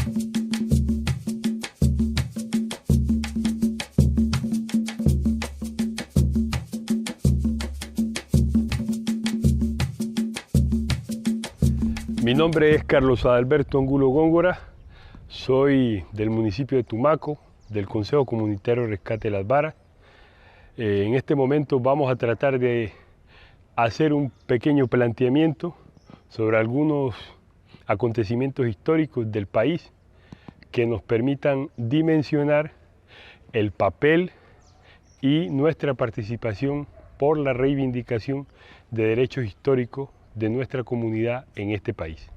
Mi nombre es Carlos Adalberto Angulo Góngora, soy del municipio de Tumaco, del Consejo Comunitario de Rescate de Las Varas. En este momento vamos a tratar de hacer un pequeño planteamiento sobre algunos acontecimientos históricos del país que nos permitan dimensionar el papel y nuestra participación por la reivindicación de derechos históricos de nuestra comunidad en este país.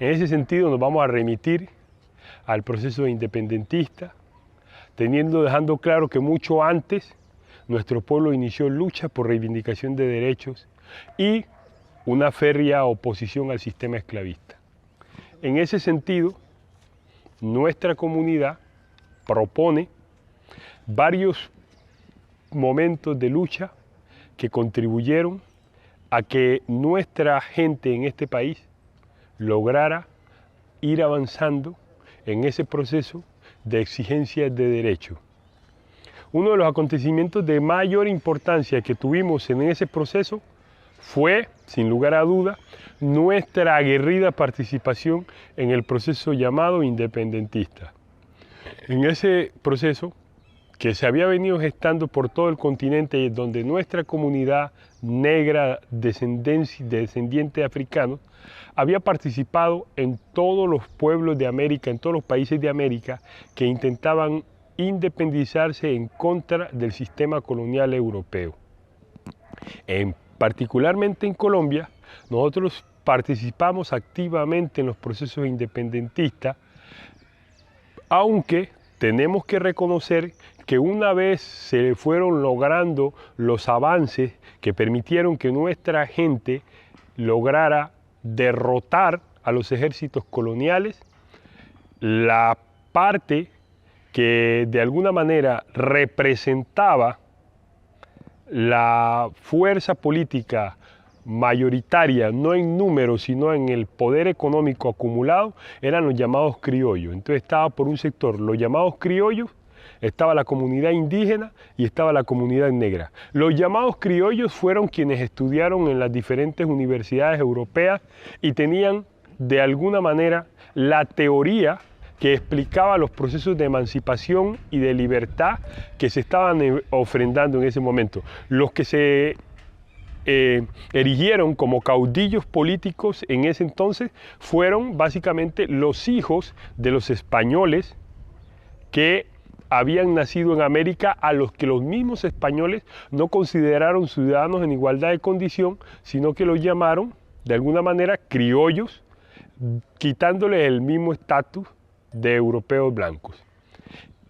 En ese sentido nos vamos a remitir al proceso independentista, dejando claro que mucho antes nuestro pueblo inició lucha por reivindicación de derechos y una férrea oposición al sistema esclavista. En ese sentido, nuestra comunidad propone varios momentos de lucha que contribuyeron a que nuestra gente en este país lograra ir avanzando en ese proceso de exigencia de derechos. Uno de los acontecimientos de mayor importancia que tuvimos en ese proceso fue, sin lugar a duda, nuestra aguerrida participación en el proceso llamado independentista. En ese proceso, que se había venido gestando por todo el continente, donde nuestra comunidad negra descendiente de africanos había participado en todos los pueblos de América, en todos los países de América que intentaban independizarse en contra del sistema colonial europeo. Particularmente en Colombia, nosotros participamos activamente en los procesos independentistas, aunque tenemos que reconocer que una vez se fueron logrando los avances que permitieron que nuestra gente lograra derrotar a los ejércitos coloniales, la parte que de alguna manera representaba la fuerza política mayoritaria, no en número, sino en el poder económico acumulado, eran los llamados criollos. Entonces estaba por un sector los llamados criollos, estaba la comunidad indígena y estaba la comunidad negra. Los llamados criollos fueron quienes estudiaron en las diferentes universidades europeas y tenían de alguna manera la teoría que explicaba los procesos de emancipación y de libertad que se estaban ofrendando en ese momento. Los que se erigieron como caudillos políticos en ese entonces fueron básicamente los hijos de los españoles que habían nacido en América, a los que los mismos españoles no consideraron ciudadanos en igualdad de condición, sino que los llamaron de alguna manera criollos, quitándoles el mismo estatus de europeos blancos.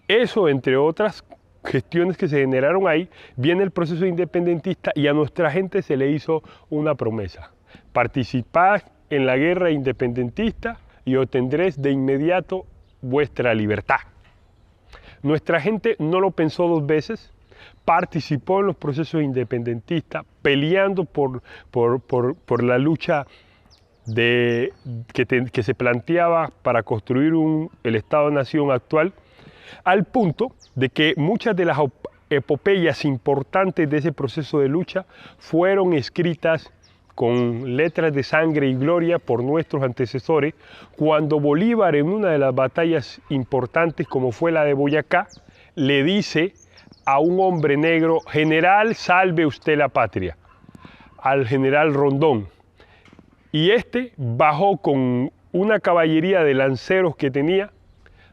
Eso, entre otras gestiones que se generaron ahí, viene el proceso independentista y a nuestra gente se le hizo una promesa: participad en la guerra independentista y obtendréis de inmediato vuestra libertad. Nuestra gente no lo pensó dos veces, participó en los procesos independentistas, peleando por la lucha que se planteaba para construir el Estado-Nación actual, al punto de que muchas de las epopeyas importantes de ese proceso de lucha fueron escritas con letras de sangre y gloria por nuestros antecesores, cuando Bolívar, en una de las batallas importantes como fue la de Boyacá, le dice a un hombre negro: general, salve usted la patria, al general Rondón. Y este bajó con una caballería de lanceros que tenía,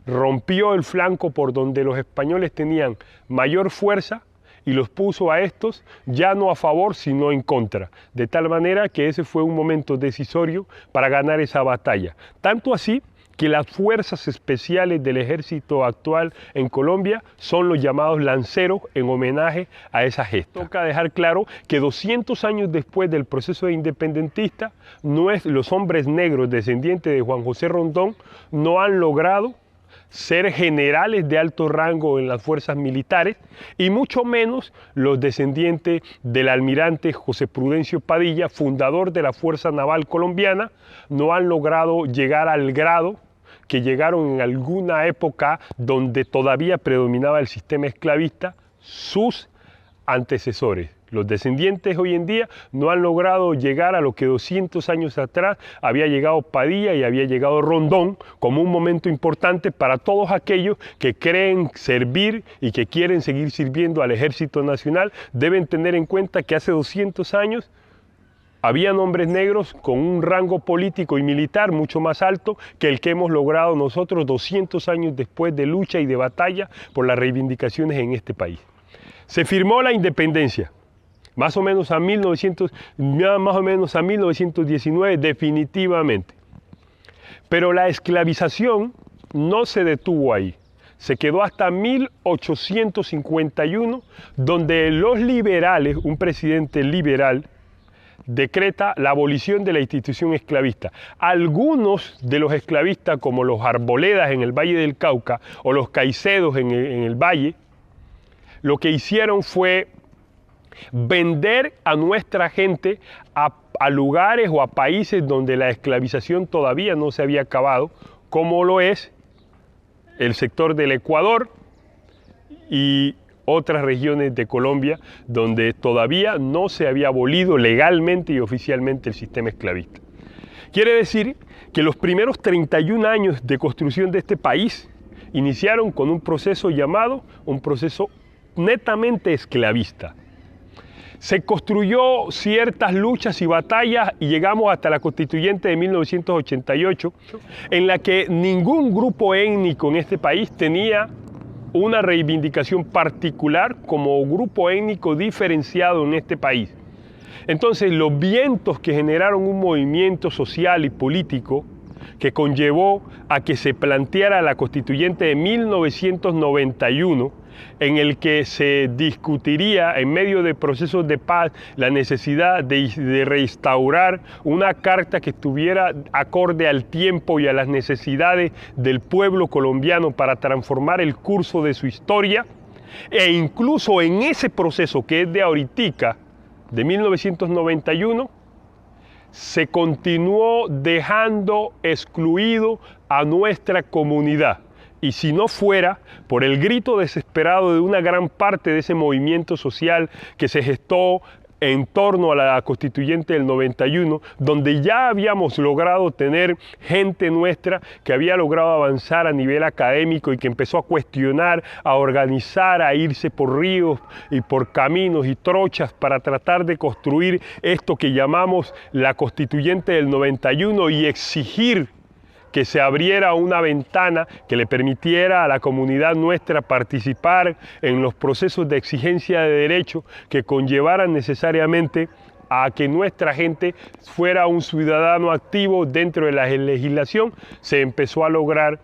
rompió el flanco por donde los españoles tenían mayor fuerza y los puso a estos ya no a favor sino en contra, de tal manera que ese fue un momento decisorio para ganar esa batalla. Tanto así que las fuerzas especiales del ejército actual en Colombia son los llamados lanceros, en homenaje a esa gesta. Toca dejar claro que 200 años después del proceso independentista, los hombres negros descendientes de Juan José Rondón no han logrado ser generales de alto rango en las fuerzas militares, y mucho menos los descendientes del almirante José Prudencio Padilla, fundador de la Fuerza Naval Colombiana, no han logrado llegar al grado que llegaron en alguna época donde todavía predominaba el sistema esclavista, sus antecesores. Los descendientes hoy en día no han logrado llegar a lo que 200 años atrás había llegado Padilla y había llegado Rondón, como un momento importante para todos aquellos que creen servir y que quieren seguir sirviendo al Ejército Nacional. Deben tener en cuenta que hace 200 años habían hombres negros con un rango político y militar mucho más alto que el que hemos logrado nosotros 200 años después de lucha y de batalla por las reivindicaciones en este país. Se firmó la independencia, más o menos a 1919 definitivamente. Pero la esclavización no se detuvo ahí. Se quedó hasta 1851, donde los liberales, un presidente liberal, decreta la abolición de la institución esclavista. Algunos de los esclavistas, como los arboledas en el Valle del Cauca o los caicedos en el Valle, lo que hicieron fue vender a nuestra gente a lugares o a países donde la esclavización todavía no se había acabado, como lo es el sector del Ecuador y otras regiones de Colombia donde todavía no se había abolido legalmente y oficialmente el sistema esclavista. Quiere decir que los primeros 31 años de construcción de este país iniciaron con un proceso llamado un proceso netamente esclavista. Se construyó ciertas luchas y batallas y llegamos hasta la Constituyente de 1988, en la que ningún grupo étnico en este país tenía una reivindicación particular como grupo étnico diferenciado en este país. Entonces, los vientos que generaron un movimiento social y político que conllevó a que se planteara la Constituyente de 1991, en el que se discutiría en medio de procesos de paz la necesidad de restaurar una carta que estuviera acorde al tiempo y a las necesidades del pueblo colombiano para transformar el curso de su historia, e incluso en ese proceso que es de ahoritica, de 1991, se continuó dejando excluido a nuestra comunidad. Y si no fuera por el grito desesperado de una gran parte de ese movimiento social que se gestó en torno a la Constituyente del 91, donde ya habíamos logrado tener gente nuestra que había logrado avanzar a nivel académico y que empezó a cuestionar, a organizar, a irse por ríos y por caminos y trochas para tratar de construir esto que llamamos la Constituyente del 91 y exigir que se abriera una ventana que le permitiera a la comunidad nuestra participar en los procesos de exigencia de derechos que conllevaran necesariamente a que nuestra gente fuera un ciudadano activo dentro de la legislación. Se empezó a lograr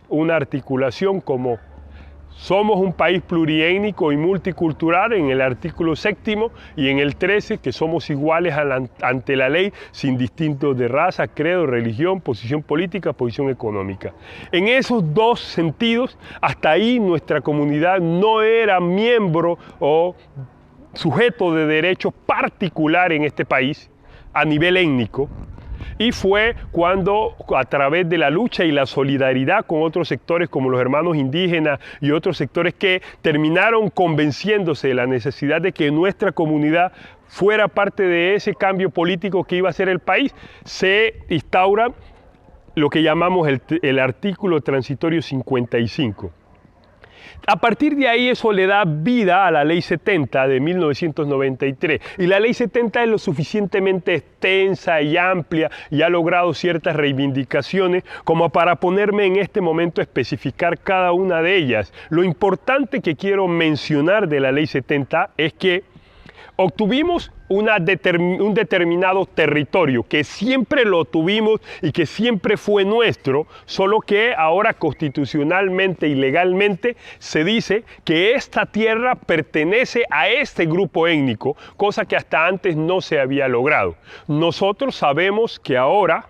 una articulación como somos un país pluriétnico y multicultural en el artículo 7º y en el 13, que somos iguales ante la ley sin distintos de raza, credo, religión, posición política, posición económica. En esos dos sentidos, hasta ahí nuestra comunidad no era miembro o sujeto de derecho particular en este país a nivel étnico. Y fue cuando, a través de la lucha y la solidaridad con otros sectores como los hermanos indígenas y otros sectores que terminaron convenciéndose de la necesidad de que nuestra comunidad fuera parte de ese cambio político que iba a ser el país, se instaura lo que llamamos el artículo transitorio 55. A partir de ahí eso le da vida a la Ley 70 de 1993 y la Ley 70 es lo suficientemente extensa y amplia y ha logrado ciertas reivindicaciones como para ponerme en este momento a especificar cada una de ellas. Lo importante que quiero mencionar de la Ley 70 es que obtuvimos un determinado territorio que siempre lo tuvimos y que siempre fue nuestro, solo que ahora constitucionalmente y legalmente se dice que esta tierra pertenece a este grupo étnico, cosa que hasta antes no se había logrado. Nosotros sabemos que ahora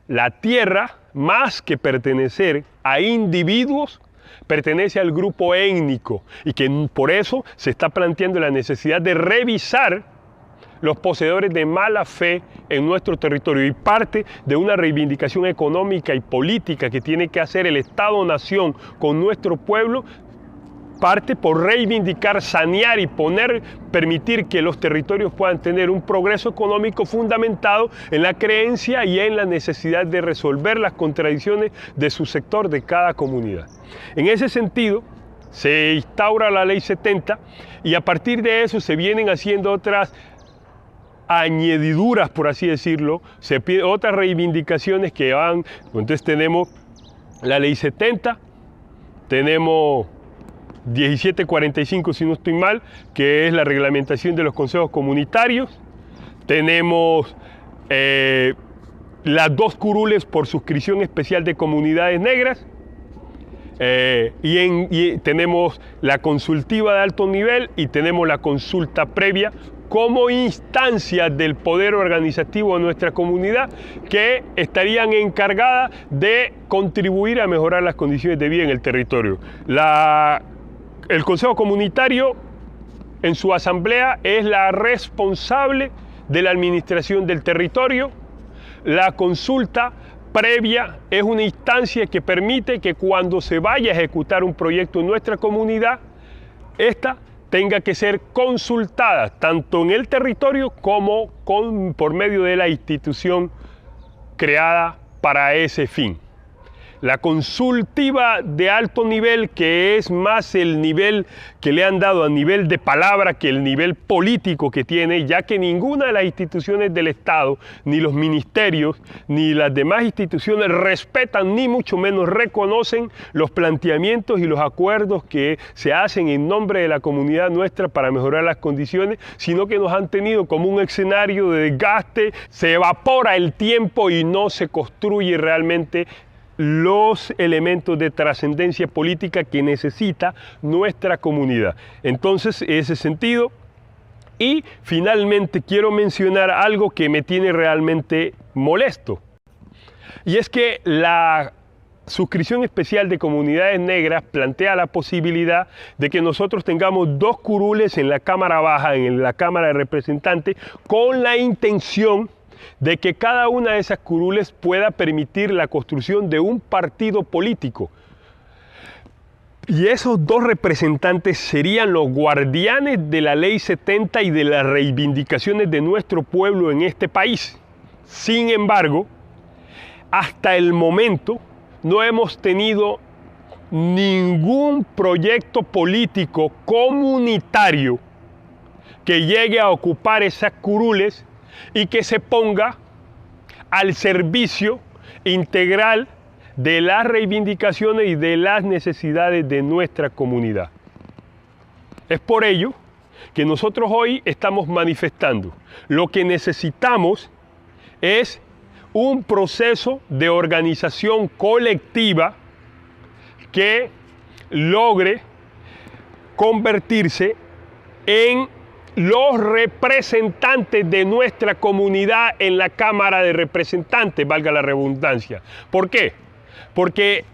la tierra, más que pertenecer a individuos, pertenece al grupo étnico y que por eso se está planteando la necesidad de revisar los poseedores de mala fe en nuestro territorio, y parte de una reivindicación económica y política que tiene que hacer el Estado-Nación con nuestro pueblo, parte por reivindicar, sanear y permitir que los territorios puedan tener un progreso económico fundamentado en la creencia y en la necesidad de resolver las contradicciones de su sector, de cada comunidad. En ese sentido, se instaura la Ley 70 y a partir de eso se vienen haciendo otras añadiduras, por así decirlo, otras reivindicaciones que van. Entonces tenemos la Ley 70, tenemos 1745, si no estoy mal, que es la reglamentación de los consejos comunitarios, tenemos las 2 curules por suscripción especial de comunidades negras, y tenemos la consultiva de alto nivel y tenemos la consulta previa como instancias del poder organizativo de nuestra comunidad que estarían encargadas de contribuir a mejorar las condiciones de vida en el territorio. El Consejo Comunitario en su asamblea es la responsable de la administración del territorio. La consulta previa es una instancia que permite que cuando se vaya a ejecutar un proyecto en nuestra comunidad, esta tenga que ser consultada tanto en el territorio como por medio de la institución creada para ese fin. La consultiva de alto nivel, que es más el nivel que le han dado a nivel de palabra que el nivel político que tiene, ya que ninguna de las instituciones del Estado, ni los ministerios, ni las demás instituciones respetan ni mucho menos reconocen los planteamientos y los acuerdos que se hacen en nombre de la comunidad nuestra para mejorar las condiciones, sino que nos han tenido como un escenario de desgaste, se evapora el tiempo y no se construye realmente los elementos de trascendencia política que necesita nuestra comunidad. Entonces, en ese sentido, y finalmente quiero mencionar algo que me tiene realmente molesto, y es que la suscripción especial de comunidades negras plantea la posibilidad de que nosotros tengamos 2 curules en la Cámara Baja, en la Cámara de Representantes, con la intención de que cada una de esas curules pueda permitir la construcción de un partido político. Y esos 2 representantes serían los guardianes de la Ley 70 y de las reivindicaciones de nuestro pueblo en este país. Sin embargo, hasta el momento no hemos tenido ningún proyecto político comunitario que llegue a ocupar esas curules y que se ponga al servicio integral de las reivindicaciones y de las necesidades de nuestra comunidad. Es por ello que nosotros hoy estamos manifestando. Lo que necesitamos es un proceso de organización colectiva que logre convertirse en los representantes de nuestra comunidad en la Cámara de Representantes, valga la redundancia. ¿Por qué? Porque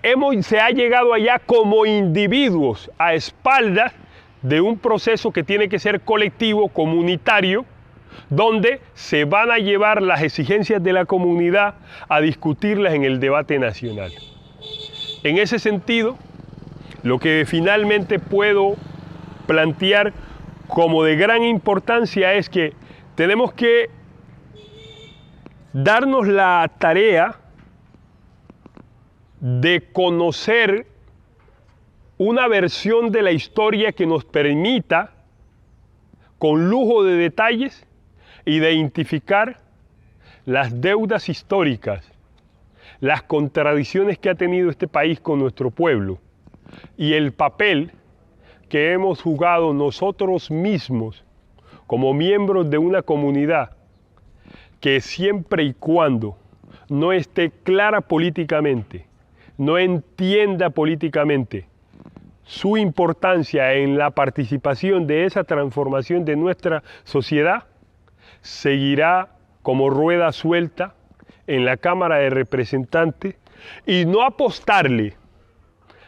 se ha llegado allá como individuos a espaldas de un proceso que tiene que ser colectivo, comunitario, donde se van a llevar las exigencias de la comunidad a discutirlas en el debate nacional. En ese sentido, lo que finalmente puedo plantear como de gran importancia es que tenemos que darnos la tarea de conocer una versión de la historia que nos permita, con lujo de detalles, identificar las deudas históricas, las contradicciones que ha tenido este país con nuestro pueblo y el papel que hemos jugado nosotros mismos como miembros de una comunidad que siempre y cuando no esté clara políticamente, no entienda políticamente su importancia en la participación de esa transformación de nuestra sociedad, seguirá como rueda suelta en la Cámara de Representantes y no apostarle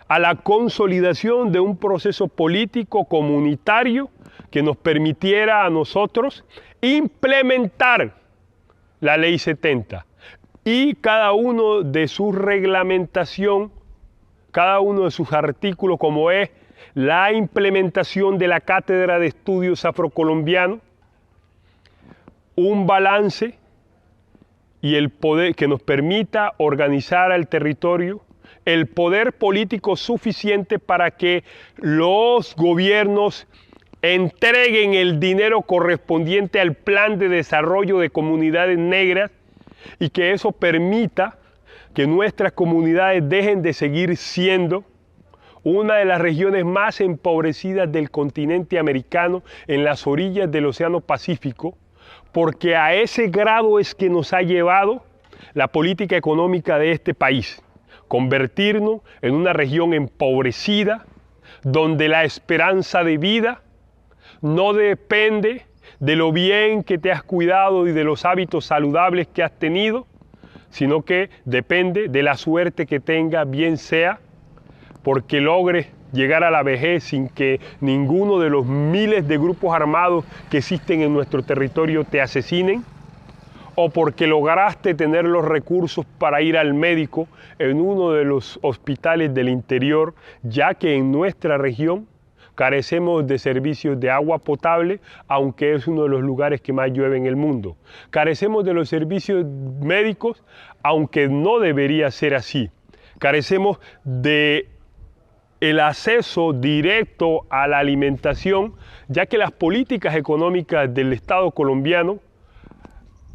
a la consolidación de un proceso político comunitario que nos permitiera a nosotros implementar la Ley 70 y cada uno de su reglamentación, cada uno de sus artículos, como es la implementación de la Cátedra de Estudios Afrocolombianos, un balance y el poder que nos permita organizar al territorio, el poder político suficiente para que los gobiernos entreguen el dinero correspondiente al plan de desarrollo de comunidades negras y que eso permita que nuestras comunidades dejen de seguir siendo una de las regiones más empobrecidas del continente americano en las orillas del Océano Pacífico, porque a ese grado es que nos ha llevado la política económica de este país, convertirnos en una región empobrecida, donde la esperanza de vida no depende de lo bien que te has cuidado y de los hábitos saludables que has tenido, sino que depende de la suerte que tengas, bien sea porque logres llegar a la vejez sin que ninguno de los miles de grupos armados que existen en nuestro territorio te asesinen, o porque lograste tener los recursos para ir al médico en uno de los hospitales del interior, ya que en nuestra región carecemos de servicios de agua potable, aunque es uno de los lugares que más llueve en el mundo. Carecemos de los servicios médicos, aunque no debería ser así. Carecemos de el acceso directo a la alimentación, ya que las políticas económicas del Estado colombiano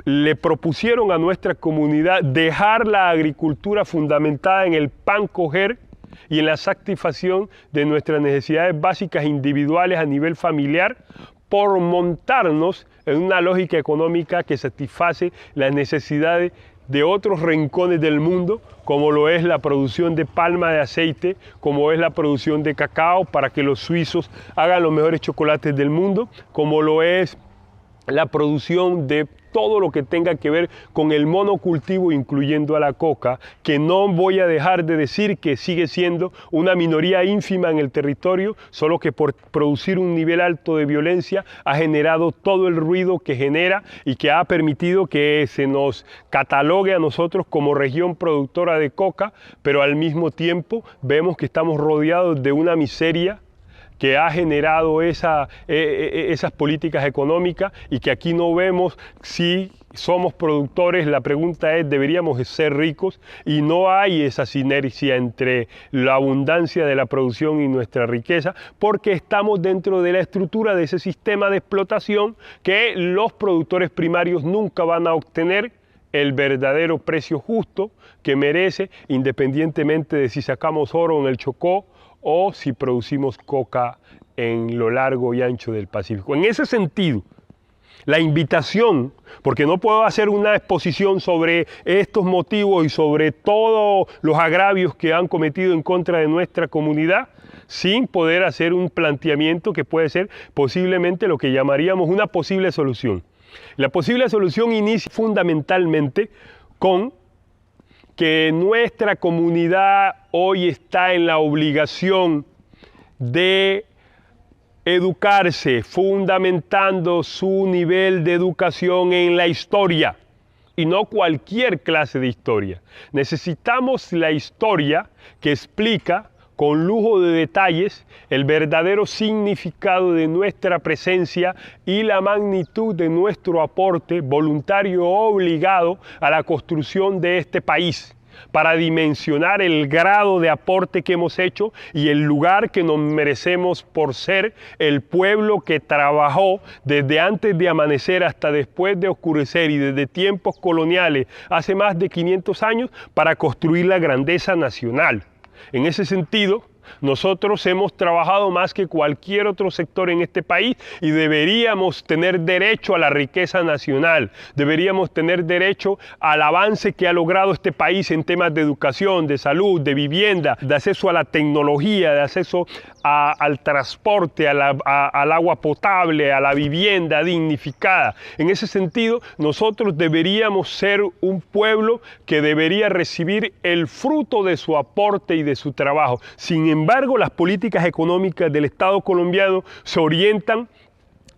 le propusieron a nuestra comunidad dejar la agricultura fundamentada en el pan coger y en la satisfacción de nuestras necesidades básicas individuales a nivel familiar, por montarnos en una lógica económica que satisface las necesidades de otros rincones del mundo, como lo es la producción de palma de aceite, como es la producción de cacao para que los suizos hagan los mejores chocolates del mundo, como lo es la producción de todo lo que tenga que ver con el monocultivo, incluyendo a la coca, que no voy a dejar de decir que sigue siendo una minoría ínfima en el territorio, solo que por producir un nivel alto de violencia ha generado todo el ruido que genera y que ha permitido que se nos catalogue a nosotros como región productora de coca, pero al mismo tiempo vemos que estamos rodeados de una miseria que ha generado esas políticas económicas y que aquí no vemos si somos productores. La pregunta es, ¿deberíamos ser ricos? Y no hay esa sinergia entre la abundancia de la producción y nuestra riqueza, porque estamos dentro de la estructura de ese sistema de explotación que los productores primarios nunca van a obtener el verdadero precio justo que merece, independientemente de si sacamos oro en el Chocó o si producimos coca en lo largo y ancho del Pacífico. En ese sentido, la invitación, porque no puedo hacer una exposición sobre estos motivos y sobre todos los agravios que han cometido en contra de nuestra comunidad, sin poder hacer un planteamiento que puede ser posiblemente lo que llamaríamos una posible solución. La posible solución inicia fundamentalmente con que nuestra comunidad hoy está en la obligación de educarse, fundamentando su nivel de educación en la historia, y no cualquier clase de historia. Necesitamos la historia que explica con lujo de detalles el verdadero significado de nuestra presencia y la magnitud de nuestro aporte voluntario o obligado a la construcción de este país, para dimensionar el grado de aporte que hemos hecho y el lugar que nos merecemos por ser el pueblo que trabajó desde antes de amanecer hasta después de oscurecer y desde tiempos coloniales, hace más de 500 años, para construir la grandeza nacional. En ese sentido, nosotros hemos trabajado más que cualquier otro sector en este país y deberíamos tener derecho a la riqueza nacional, deberíamos tener derecho al avance que ha logrado este país en temas de educación, de salud, de vivienda, de acceso a la tecnología, de acceso al transporte, al agua potable, a la vivienda dignificada. En ese sentido, nosotros deberíamos ser un pueblo que debería recibir el fruto de su aporte y de su trabajo. Sin embargo, las políticas económicas del Estado colombiano se orientan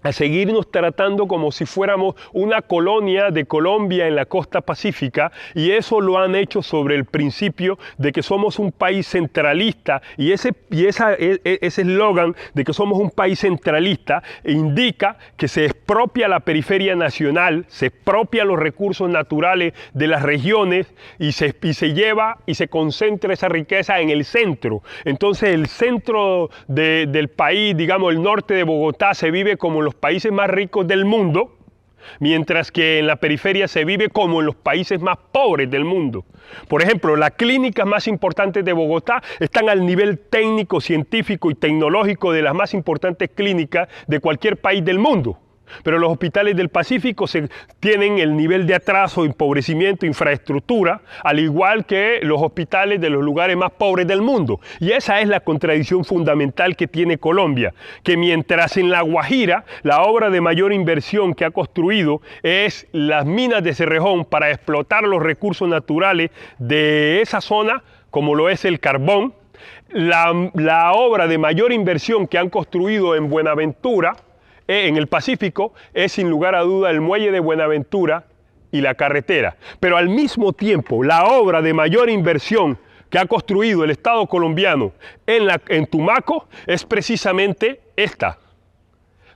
a seguirnos tratando como si fuéramos una colonia de Colombia en la costa pacífica, y eso lo han hecho sobre el principio de que somos un país centralista, y ese eslogan de que somos un país centralista indica que se expropia la periferia nacional, se expropia los recursos naturales de las regiones y se lleva y se concentra esa riqueza en el centro. Entonces el centro del país, digamos el norte de Bogotá, se vive como los países más ricos del mundo, mientras que en la periferia se vive como en los países más pobres del mundo. Por ejemplo, las clínicas más importantes de Bogotá están al nivel técnico, científico y tecnológico de las más importantes clínicas de cualquier país del mundo. Pero los hospitales del Pacífico tienen el nivel de atraso, empobrecimiento, infraestructura, al igual que los hospitales de los lugares más pobres del mundo. Y esa es la contradicción fundamental que tiene Colombia, que mientras en La Guajira la obra de mayor inversión que ha construido es las minas de Cerrejón para explotar los recursos naturales de esa zona, como lo es el carbón, la obra de mayor inversión que han construido en Buenaventura, en el Pacífico, es sin lugar a duda el muelle de Buenaventura y la carretera. Pero al mismo tiempo, la obra de mayor inversión que ha construido el Estado colombiano en Tumaco es precisamente esta.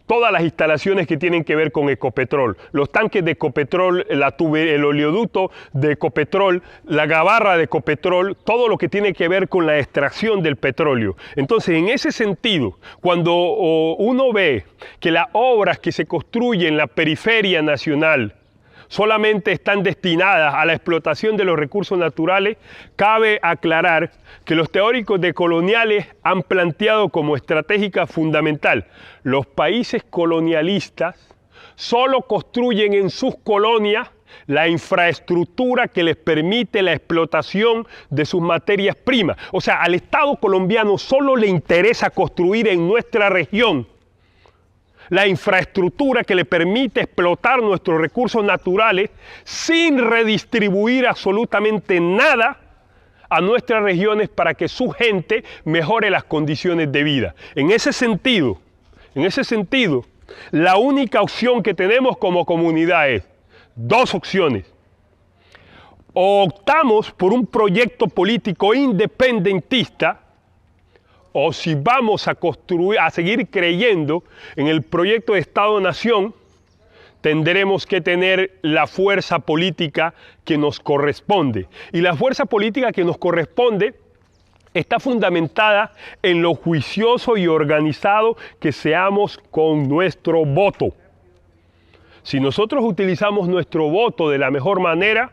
Todas las instalaciones que tienen que ver con Ecopetrol, los tanques de Ecopetrol, el oleoducto de Ecopetrol, la gabarra de Ecopetrol, todo lo que tiene que ver con la extracción del petróleo. Entonces, en ese sentido, cuando uno ve que las obras que se construyen en la periferia nacional solamente están destinadas a la explotación de los recursos naturales, cabe aclarar que los teóricos decoloniales han planteado como estratégica fundamental: los países colonialistas solo construyen en sus colonias la infraestructura que les permite la explotación de sus materias primas. O sea, al Estado colombiano solo le interesa construir en nuestra región la infraestructura que le permite explotar nuestros recursos naturales sin redistribuir absolutamente nada a nuestras regiones para que su gente mejore las condiciones de vida. En ese sentido, la única opción que tenemos como comunidad es dos opciones. O optamos por un proyecto político independentista, o si vamos a seguir creyendo en el proyecto de Estado-Nación, tendremos que tener la fuerza política que nos corresponde. Y la fuerza política que nos corresponde está fundamentada en lo juicioso y organizado que seamos con nuestro voto. Si nosotros utilizamos nuestro voto de la mejor manera,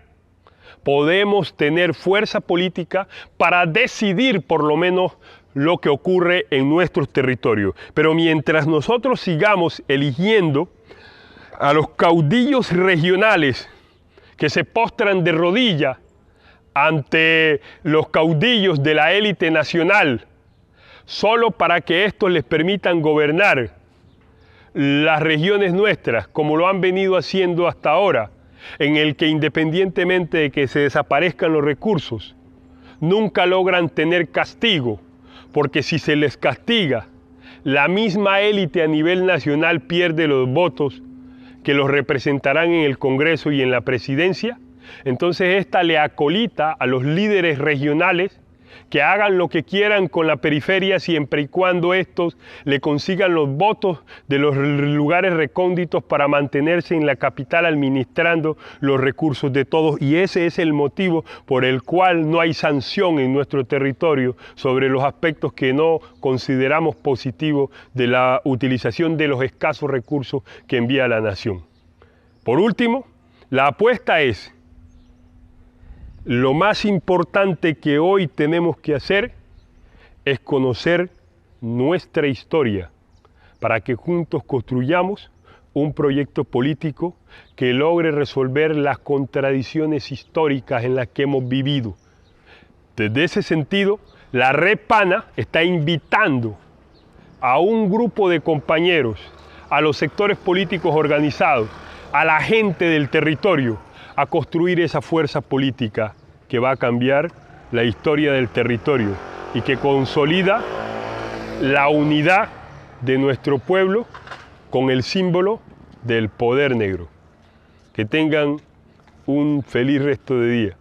podemos tener fuerza política para decidir por lo menos lo que ocurre en nuestros territorios. Pero mientras nosotros sigamos eligiendo a los caudillos regionales que se postran de rodillas ante los caudillos de la élite nacional, solo para que estos les permitan gobernar las regiones nuestras, como lo han venido haciendo hasta ahora, en el que independientemente de que se desaparezcan los recursos, nunca logran tener castigo, porque si se les castiga, la misma élite a nivel nacional pierde los votos que los representarán en el Congreso y en la presidencia. Entonces esta le acolita a los líderes regionales que hagan lo que quieran con la periferia siempre y cuando estos le consigan los votos de los lugares recónditos para mantenerse en la capital administrando los recursos de todos. Y ese es el motivo por el cual no hay sanción en nuestro territorio sobre los aspectos que no consideramos positivos de la utilización de los escasos recursos que envía la nación. Por último, la apuesta es: lo más importante que hoy tenemos que hacer es conocer nuestra historia para que juntos construyamos un proyecto político que logre resolver las contradicciones históricas en las que hemos vivido. Desde ese sentido, la Red Pana está invitando a un grupo de compañeros, a los sectores políticos organizados, a la gente del territorio, a construir esa fuerza política que va a cambiar la historia del territorio y que consolida la unidad de nuestro pueblo con el símbolo del poder negro. Que tengan un feliz resto de día.